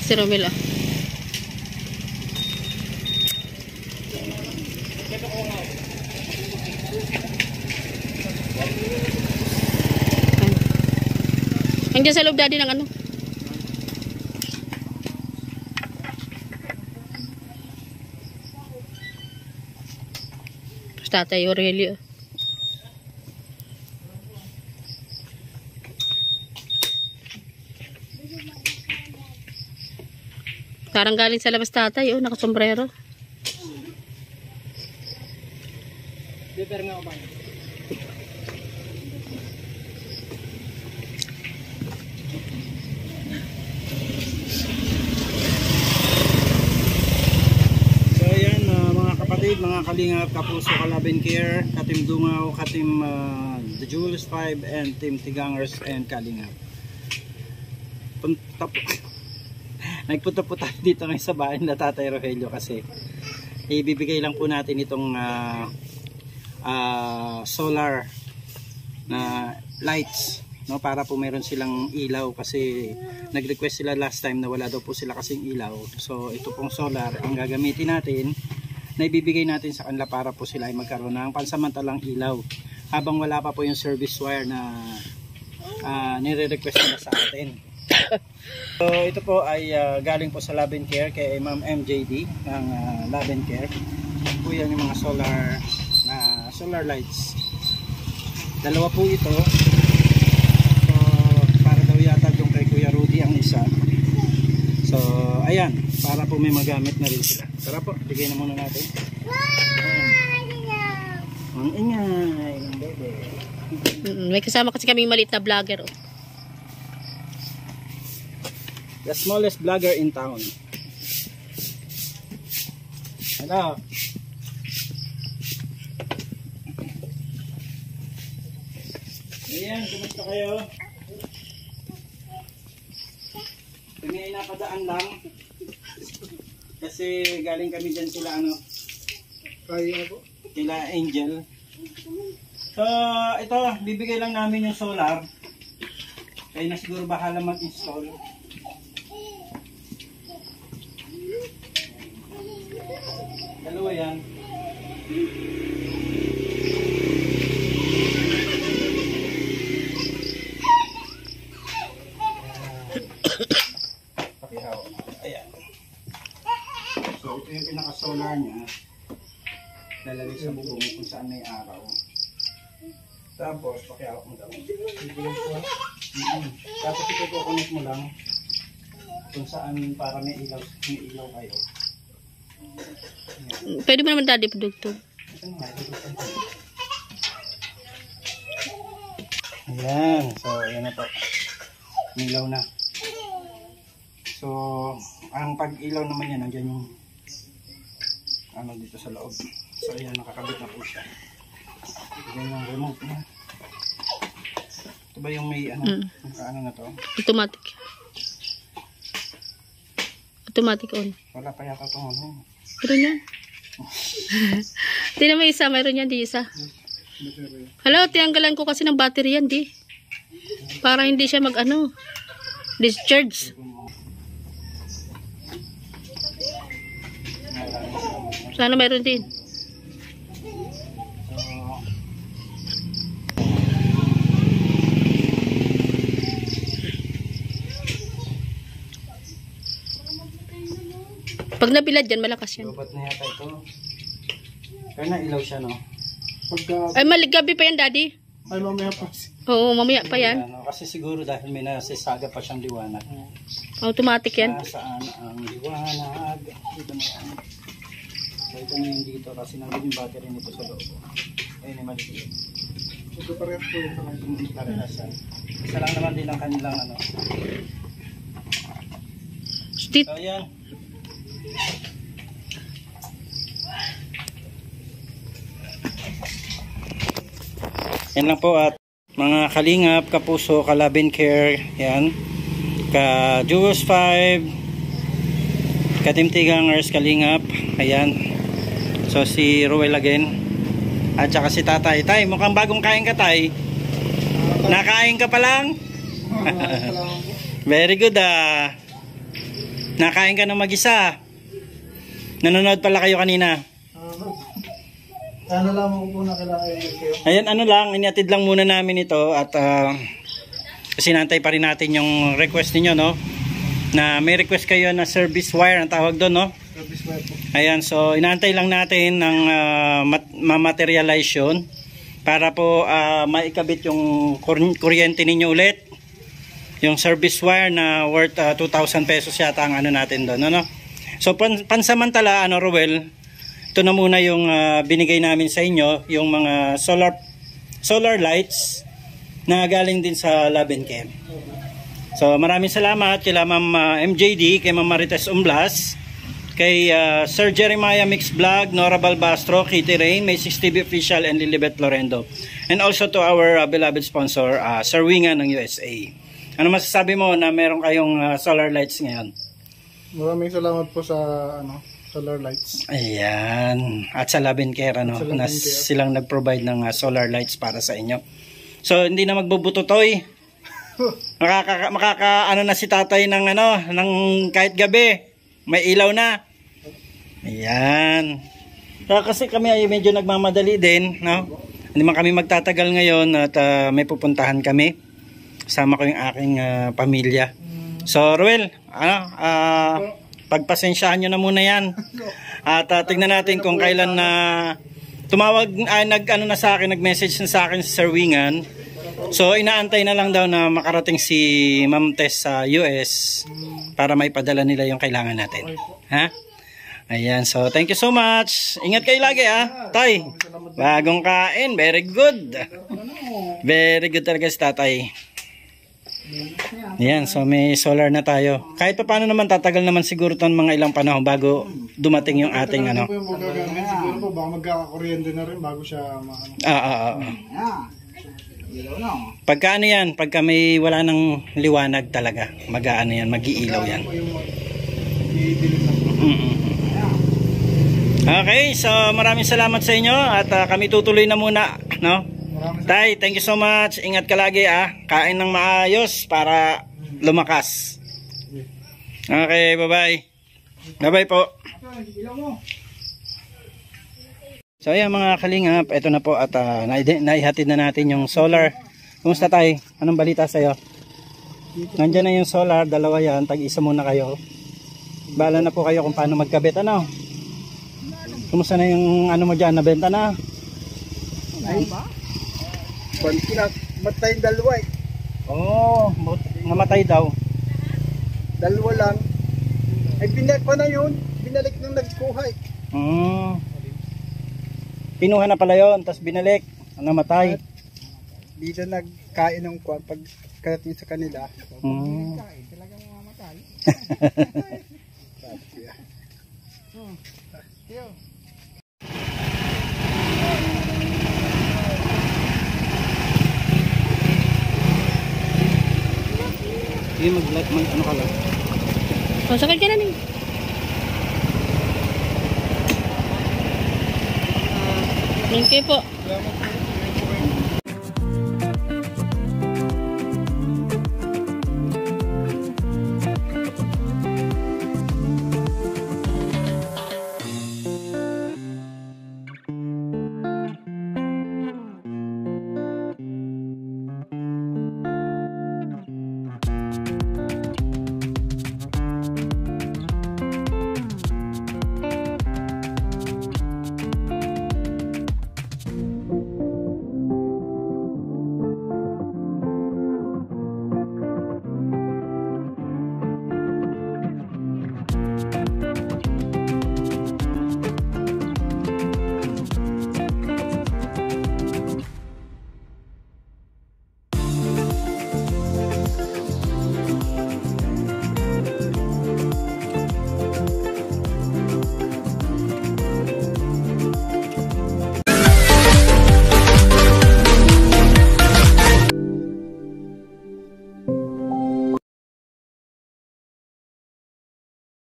Si Romel ah. Andiyan sa loob daddy ng ano? Tatay Aurelio. Parang galing sa labas tatay, oh, nakasombrero. Beber nga ba? So ayan, mga kapatid, mga kalingap, kapuso, kalabin care, katim Dungaw, katim The Jules 5 and Team Tigangers and Kalingap. Nagpunta po tayo dito ngayon sa bahay na Tatay Rogelio kasi ibibigay lang po natin itong solar na lights, no, para po meron silang ilaw kasi nag-request sila last time na wala daw po sila kasing ilaw. So ito pong solar ang gagamitin natin na ibibigay natin sa kanila para po sila ay magkaroon ng pansamantalang ilaw habang wala pa po yung service wire na nire-request nila sa atin. So ito po ay galing po sa Love and Care kay Ma'am MJD ng Love and Care. Po yan yung mga solar lights. Dalawa po ito. So para daw yata yung kay Kuya Rudy ang isa. So ayan, para po may magamit na rin sila. Tara po, bigay na muna natin. Ang ingay ng bebe. May kasama kasi kaming maliit na vlogger, oh. The smallest vlogger in town. Hello. Ayan, kumusta kayo? Kami ay napadaan lang. Kasi galing kami dyan sila ano. Kila Angel. So, ito, bibigay lang namin yung solar. Kaya na siguro bahala mag-install. Dalawa yan. Pakihaw. Ayan. So ito yung pinaka-solar niya. Lalagay sa bubong kung saan may araw. Tapos pakihaw mo daw. Tapos ito kukunik mo lang kung saan para may ilaw kayo. Pwede mo naman daddy produkto. Ayan. So ayan na po. Ilaw na. So ang pag-ilaw naman yan, nandiyan yung ano dito sa loob. So ayan, nakakabit na po siya. Ayan yung remote na. Ito ba yung may ano? Ano na to? Automatic. Automatic on. Wala pa yata itong ano. Meron yan. Di naman isa, mayroon yan, di isa. Hello, tinanggalan ko kasi ng battery yan, di. Para hindi siya mag-ano. Discharge. Sana mayroon din. Pag nabilad yan, malakas yan. Lobat na yata ito. Kaya na ilaw siya, no? Ay, gabi pa yan, daddy. Ay, mamaya pa. Oo, mamaya pa yan. Ano, kasi siguro dahil may nasisaga pa siyang liwanag. Automatic yan. Saan ang liwanag? Dito na yan. So ito na yung dito kasi nandun yung battery nito sa loob. Ayun yung maliit. Ito parehas po ito. Hindi parehas yan. Isa lang naman din ang kanilang ano. Steve. So yan. Yan lang po at mga kalingap, kapuso, kalabin care, yan. Ka Jules 5 Katimtigangers, Kalingap. Ayan. So si Ruel again. At saka si Tatay. Tay, mukhang bagong kain ka, Tay. Nakain ka pa lang? Very good ah. Nakain ka ng mag-isa. Nanonood pala kayo kanina. Ano lang mo po nakilain kayo? Ayan, ano lang, iniatid lang muna namin ito at sinantay pa rin natin yung request niyo, no? Na may request kayo na service wire ang tawag doon, no? Service wire po. Ayan, so inantay lang natin ng ma-materialize yun para po maikabit yung kuryente ninyo ulit. Yung service wire na worth 2,000 pesos yata ang ano natin doon, no? So pansamantala, ano, Ruel, ito na muna yung binigay namin sa inyo, yung mga solar lights na galing din sa Love and Chem. So maraming salamat kay Ma'am MJD, kay Ma'am Marites Umblas, kay Sir Jeremiah Mix Vlog, Nora Balbastro, Kitty Rain, May 6 TV Official, and Lilibet Lorendo. And also to our beloved sponsor, Sir Wingan ng USA. Ano masasabi mo na meron kayong solar lights ngayon? Maraming salamat po sa solar lights. Ayan. At sa Love and Care, ano, na silang nag-provide ng solar lights para sa inyo. So hindi na magbubututoy. Ano na si Tatay ng ng kahit gabi. May ilaw na. Ayan. Kasi kami ay medyo nagmamadali din, no? Hindi man kami magtatagal ngayon at may pupuntahan kami. Kasama ko yung aking pamilya. So, Ruel, pagpasensyahan nyo na muna yan. At tignan natin kung kailan na tumawag, nag-message na sa akin si Sir Wingan. So, inaantay na lang daw na makarating si Ma'am Tess sa US para maipadala nila yung kailangan natin. Ha? Ayan, so thank you so much. Ingat kayo lagi, ha? Tay, bagong kain. Very good. Very good talaga si Tatay. Ayan, so may solar na tayo. Kahit pa paano naman, tatagal naman siguro ito mga ilang panahon bago dumating yung ating Ito po yung magagamit. Siguro po baka magkakakuryente na rin bago siya Pagka ano yan, pagka may wala ng liwanag talaga, mag-aano yan, mag-iilaw yan. Okay, so maraming salamat sa inyo at kami tutuloy na muna, no? Tay, thank you so much. Ingat ka lagi, kain ng maayos para lumakas. Okay, bye-bye. Bye-bye po. So ayan mga kalingap, eto na po at naihatid na natin yung solar. Kumusta Tay? Anong balita sa'yo? Nandiyan na yung solar, dalawa yan, tag-isa muna kayo. Bahala na po kayo kung paano magkabit, ano? Kumusta na yung ano mo dyan, nabenta na? Ay, matay dalawa eh. Oo, namatay daw. Dalawa lang. Ay binalik pa na yun. Binalik nang nagkuha eh. Pinuha na pala yun, tapos binalik. Namatay. Dito nagkain ng kwan pag karating sa kanila. Kain, talagang mamatay. Sige, ano ka lang. O, sakit ka na rin. Thank you po.